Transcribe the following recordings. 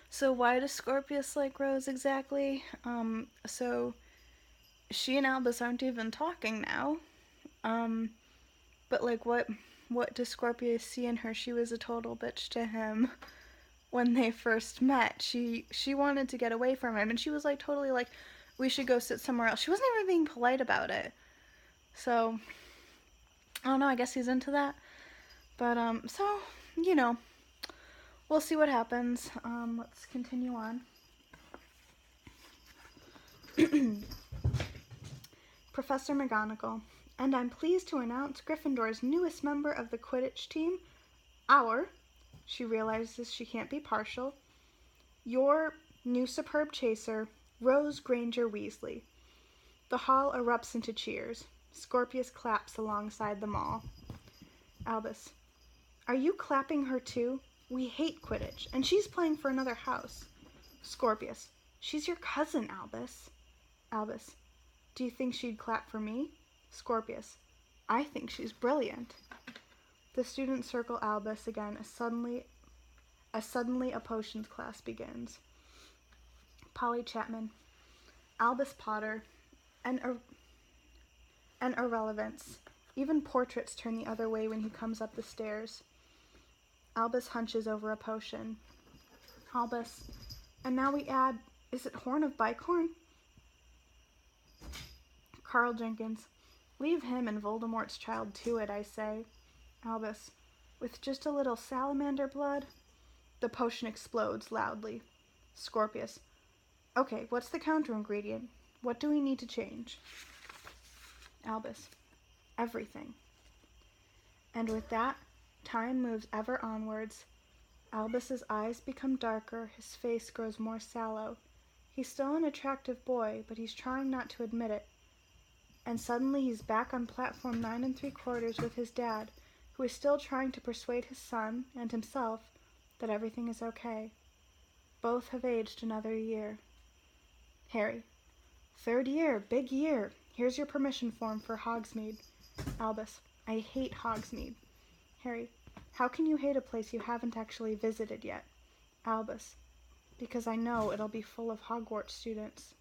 So why does Scorpius like Rose exactly? So she and Albus aren't even talking now. Um, but like what does Scorpius see in her? She was a total bitch to him when they first met. She wanted to get away from him, and she was like totally like, we should go sit somewhere else. She wasn't even being polite about it. So I don't know. I guess he's into that. But so you know, we'll see what happens. Let's continue on. Professor McGonagall, and I'm pleased to announce Gryffindor's newest member of the Quidditch team, our, she realizes she can't be partial, your new superb chaser, Rose Granger Weasley. The hall erupts into cheers. Scorpius claps alongside them all. Albus, are you clapping her too? We hate Quidditch, and she's playing for another house. Scorpius, she's your cousin, Albus. Albus, do you think she'd clap for me? Scorpius, I think she's brilliant. The students circle Albus again as suddenly a potions class begins. Polly Chapman, Albus Potter, and irrelevance. Even portraits turn the other way when he comes up the stairs. Albus hunches over a potion. Albus, and now we add, is it Horn of Bicorn? Carl Jenkins, leave him and Voldemort's child to it, I say. Albus, with just a little salamander blood? The potion explodes loudly. Scorpius, okay, what's the counter ingredient? What do we need to change? Albus, everything. And with that, time moves ever onwards. Albus's eyes become darker, his face grows more sallow. He's still an attractive boy, but he's trying not to admit it. And suddenly he's back on platform 9 3/4 with his dad, who is still trying to persuade his son and himself that everything is okay. Both have aged another year. Harry, 3rd year, big year. Here's your permission form for Hogsmeade. Albus, I hate Hogsmeade. Harry, how can you hate a place you haven't actually visited yet? Albus, because I know it'll be full of Hogwarts students.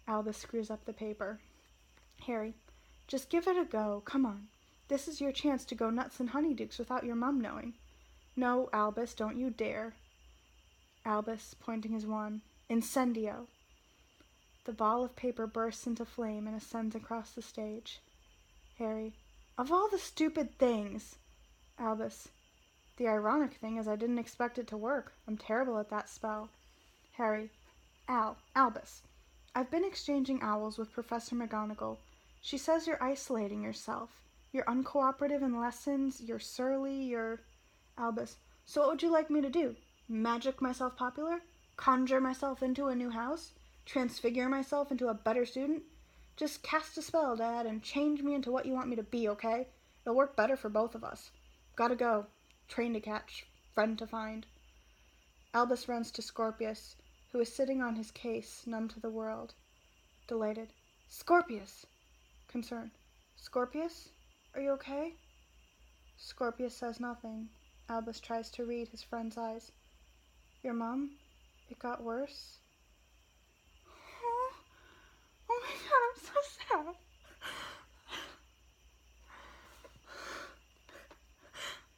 Albus screws up the paper. Harry, just give it a go, come on. This is your chance to go nuts and honeydukes without your mum knowing. No, Albus, don't you dare. Albus, pointing his wand, Incendio. The ball of paper bursts into flame and ascends across the stage. Harry, of all the stupid things. Albus, the ironic thing is I didn't expect it to work. I'm terrible at that spell. Harry, Albus, I've been exchanging owls with Professor McGonagall. She says you're isolating yourself. You're uncooperative in lessons, you're surly, you're... Albus, so what would you like me to do? Magic myself popular? Conjure myself into a new house? Transfigure myself into a better student? Just cast a spell, Dad, and change me into what you want me to be, okay? It'll work better for both of us. Gotta go. Train to catch. Friend to find. Albus runs to Scorpius, who is sitting on his case, numb to the world. Delighted. Scorpius! Concerned. Scorpius? Are you okay? Scorpius says nothing. Albus tries to read his friend's eyes. Your mom? It got worse? Oh my god, I'm so sad.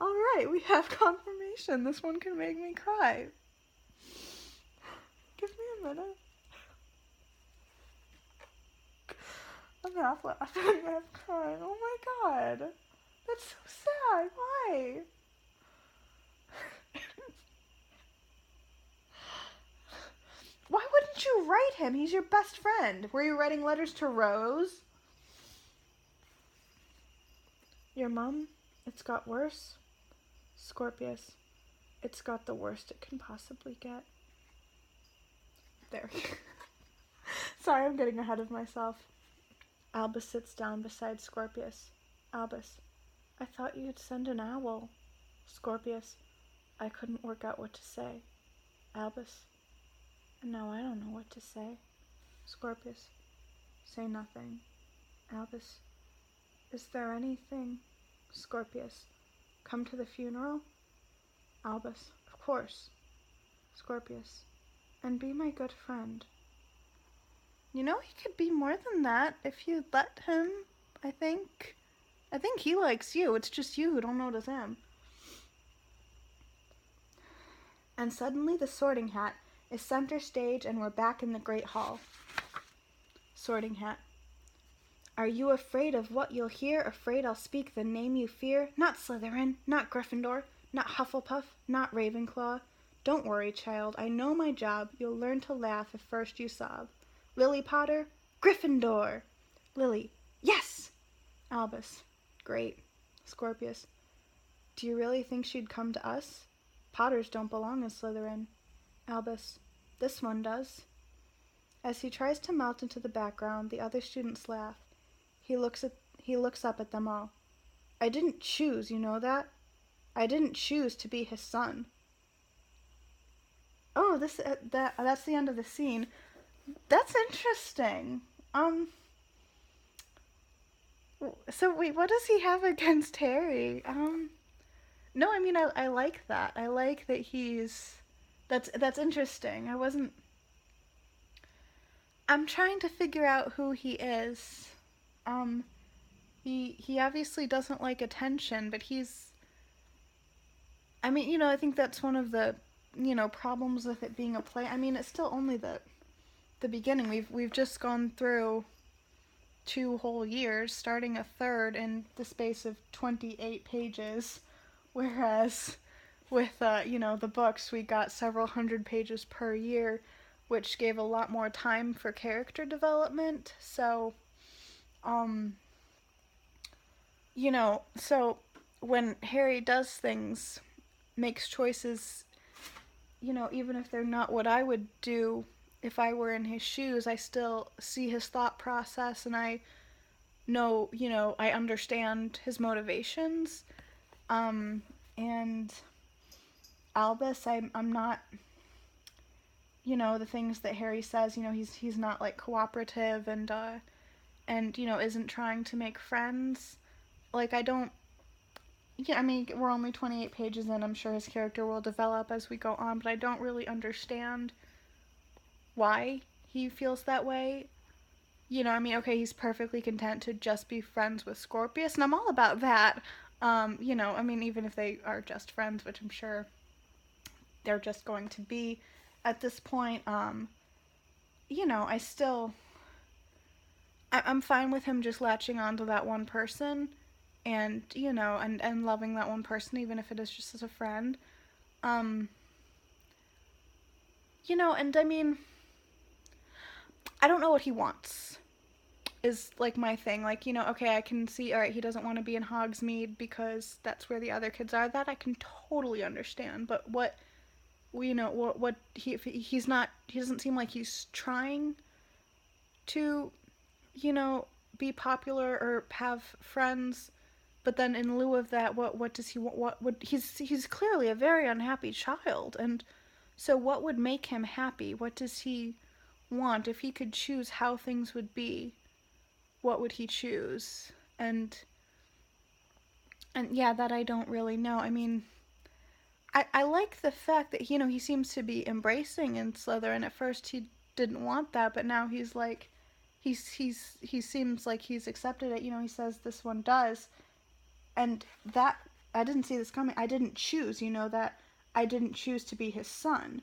Alright, we have confirmation. This one can make me cry. Give me a minute. I'm half laughing, half crying. Oh my god. That's so sad. Why? Why wouldn't you write him? He's your best friend. Were you writing letters to Rose? Your mom? It's got worse? Scorpius. It's got the worst it can possibly get. There. Sorry, I'm getting ahead of myself. Albus sits down beside Scorpius. Albus. I thought you'd send an owl. Scorpius. I couldn't work out what to say. Albus. No, I don't know what to say. Scorpius. Say nothing. Albus. Is there anything? Scorpius. Come to the funeral? Albus. Of course. Scorpius, and be my good friend. You know, he could be more than that if you let him, I think. I think he likes you. It's just you who don't notice him. And suddenly the Sorting Hat is center stage and we're back in the Great Hall. Sorting Hat. Are you afraid of what you'll hear? Afraid I'll speak the name you fear? Not Slytherin, not Gryffindor, not Hufflepuff, not Ravenclaw. Don't worry, child. I know my job. You'll learn to laugh if first you sob. Lily Potter, Gryffindor. Lily, yes! Albus, great. Scorpius, do you really think she'd come to us? Potters don't belong in Slytherin. Albus, this one does. As he tries to melt into the background, the other students laugh. He looks up at them all. I didn't choose, you know that? I didn't choose to be his son. Oh, that's the end of the scene. That's interesting. So wait, what does he have against Harry? No, I mean, I like that. I like that that's interesting. I'm trying to figure out who he is. He obviously doesn't like attention, but I mean, you know, I think that's one of the, you know, problems with it being a play. I mean, it's still only the beginning. We've just gone through 2 whole years, starting a third in the space of 28 pages, whereas with, you know, the books, we got several hundred pages per year, which gave a lot more time for character development. So, you know, so when Harry does things, makes choices, you know, even if they're not what I would do if I were in his shoes, I still see his thought process and I know, you know, I understand his motivations. And Albus, I'm not, you know, the things that Harry says, you know, he's not like cooperative and you know, isn't trying to make friends. Like, I mean, we're only 28 pages in. I'm sure his character will develop as we go on, but I don't really understand why he feels that way. You know, I mean, okay, he's perfectly content to just be friends with Scorpius, and I'm all about that. You know, I mean, even if they are just friends, which I'm sure they're just going to be at this point, you know, I'm fine with him just latching onto that one person and, you know, and loving that one person, even if it is just as a friend. You know, and I mean, I don't know what he wants, is like my thing. Like, you know, okay, I can see, alright, he doesn't want to be in Hogsmeade because that's where the other kids are. That I can totally understand. But what, you know, what he doesn't seem like he's trying to, you know, be popular or have friends. But then in lieu of that, what does he want? What would he's clearly a very unhappy child, and so what would make him happy? What does he want? If he could choose how things would be, what would he choose? And yeah, that I don't really know. I mean, I like the fact that, you know, he seems to be embracing in Slytherin. At first he didn't want that, but now he's like, he seems like he's accepted it. You know, he says this one does. And that, I didn't see this coming. I didn't choose, you know, that I didn't choose to be his son.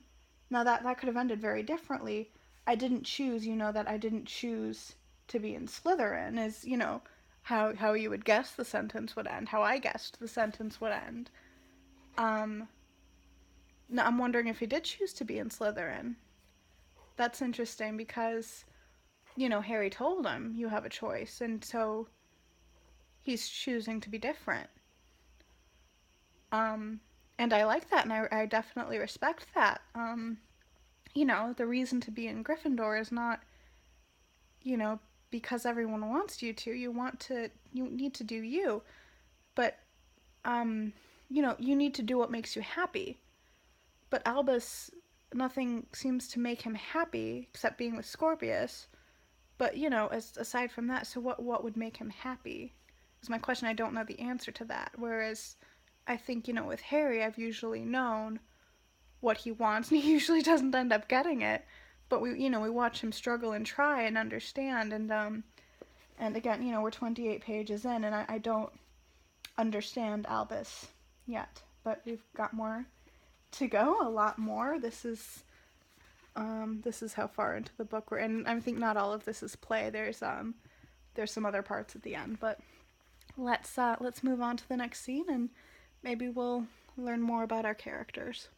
Now that could have ended very differently. I didn't choose, you know, that I didn't choose to be in Slytherin is, you know, how you would guess the sentence would end, how I guessed the sentence would end. Now I'm wondering if he did choose to be in Slytherin. That's interesting because, you know, Harry told him, you have a choice, and so he's choosing to be different. And I like that, and I definitely respect that. You know, the reason to be in Gryffindor is not, you know, because everyone wants you to. You need to do you. But, you know, you need to do what makes you happy. But Albus, nothing seems to make him happy except being with Scorpius. But, you know, aside from that, so what would make him happy? Is my question. I don't know the answer to that. Whereas I think, you know, with Harry, I've usually known what he wants, and he usually doesn't end up getting it. But we watch him struggle and try and understand, and again, we're 28 pages in, and I don't understand Albus yet, but we've got more to go, a lot more. This is how far into the book we're in. I think not all of this is play. There's some other parts at the end, but let's move on to the next scene, and maybe we'll learn more about our characters.